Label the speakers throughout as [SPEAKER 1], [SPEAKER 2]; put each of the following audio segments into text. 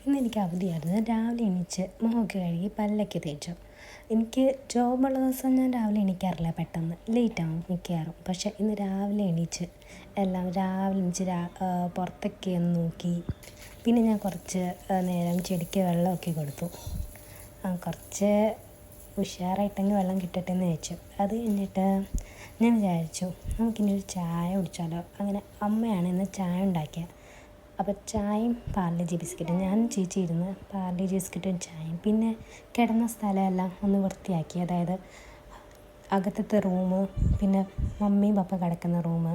[SPEAKER 1] ഇന്നെനിക്ക് അവധിയായിരുന്നു. രാവിലെ എണീച്ച് മുഖമൊക്കെ കഴുകി പല്ലൊക്കെ തേച്ചു. എനിക്ക് ജോബുള്ള ദിവസം ഞാൻ രാവിലെ എണീക്കാറില്ല, പെട്ടെന്ന് ലേറ്റാവും മിക്കവാറും. പക്ഷേ ഇന്ന് രാവിലെ എണീച്ച് എല്ലാം രാവിലെ എണീച്ച് പുറത്തൊക്കെ ഒന്ന് നോക്കി. പിന്നെ ഞാൻ കുറച്ച് നേരം ചെടിക്ക് വെള്ളമൊക്കെ കൊടുത്തു. കുറച്ച് ഉഷാറായിട്ടെങ്കിൽ വെള്ളം കിട്ടട്ടെ എന്ന് വെച്ചു. അത് കഴിഞ്ഞിട്ട് ഞാൻ വിചാരിച്ചു നമുക്കിനി ഒരു ചായ കുടിച്ചാലോ. അങ്ങനെ അമ്മയാണ് ഇന്ന് ചായ ഉണ്ടാക്കിയത്. അപ്പോൾ ചായയും പാർലെ-ജി ബിസ്ക്കറ്റും, ഞാൻ ചേച്ചി ഇരുന്ന് പാർലെ-ജി ബിസ്ക്കറ്റും ചായയും. പിന്നെ കിടന്ന സ്ഥലമെല്ലാം ഒന്ന് വൃത്തിയാക്കി. അതായത് അകത്തത്തെ റൂം, പിന്നെ മമ്മിയും പപ്പ കിടക്കുന്ന റൂം,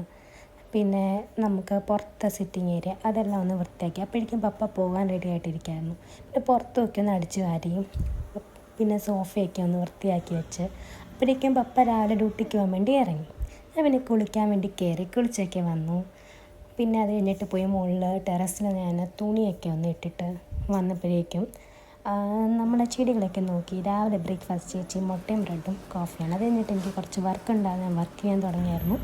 [SPEAKER 1] പിന്നെ നമുക്ക് പുറത്തെ സിറ്റിംഗ് ഏരിയ, അതെല്ലാം ഒന്ന് വൃത്തിയാക്കി. അപ്പോഴേക്കും പപ്പ പോകാൻ റെഡി ആയിട്ടിരിക്കുകയായിരുന്നു. പിന്നെ പുറത്തൊക്കെ ഒന്ന് അടിച്ച് വാരിയും പിന്നെ സോഫയൊക്കെ ഒന്ന് വൃത്തിയാക്കി വെച്ച്. അപ്പോഴേക്കും പപ്പ രാവിലെ ഡ്യൂട്ടിക്ക് പോകാൻ വേണ്ടി ഇറങ്ങി. ഞാൻ പിന്നെ കുളിക്കാൻ വേണ്ടി കയറി കുളിച്ചൊക്കെ വന്നു. പിന്നെ അത് കഴിഞ്ഞിട്ട് പോയി മുകളിൽ ടെറസിൽ ഞാൻ തുണിയൊക്കെ ഒന്ന് ഇട്ടിട്ട് വന്നപ്പോഴേക്കും നമ്മുടെ ചെടികളൊക്കെ നോക്കി. രാവിലെ ബ്രേക്ക്ഫാസ്റ്റ് ചേച്ചി മുട്ടയും ബ്രെഡും കോഫിയാണ്. അത് കഴിഞ്ഞിട്ട് എനിക്ക് കുറച്ച് വർക്ക് ഉണ്ടാകും, ഞാൻ വർക്ക് ചെയ്യാൻ തുടങ്ങിയായിരുന്നു.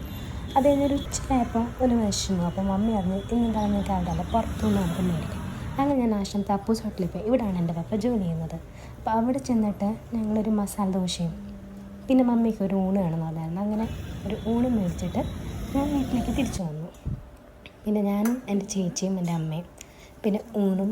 [SPEAKER 1] അത് കഴിഞ്ഞൊരു ഉച്ചയായപ്പോൾ ഒരു വിഷമം. അപ്പോൾ മമ്മി പറഞ്ഞു ഇന്നെന്താണ് നിങ്ങൾക്ക് അവിടെ അല്ല പുറത്തുനിന്ന് നമുക്ക് മേടിക്കാം. അങ്ങനെ ഞാൻ ആശ്രമത്തെ അപ്പൂസ് ഹോട്ടലിൽ പോയി. ഇവിടെയാണ് എൻ്റെ പപ്പ ജോലി ചെയ്യുന്നത്. അപ്പോൾ അവിടെ ചെന്നിട്ട് ഞങ്ങളൊരു മസാല ദോശയും പിന്നെ മമ്മിക്ക് ഒരു ഊണ് വേണമെന്ന് പറഞ്ഞായിരുന്നു. അങ്ങനെ ഒരു ഊണ് മേടിച്ചിട്ട് ഞാൻ വീട്ടിലേക്ക് തിരിച്ചു വന്നു. പിന്നെ ഞാനും എൻ്റെ ചേച്ചിയും എൻ്റെ അമ്മയും പിന്നെ ഊണും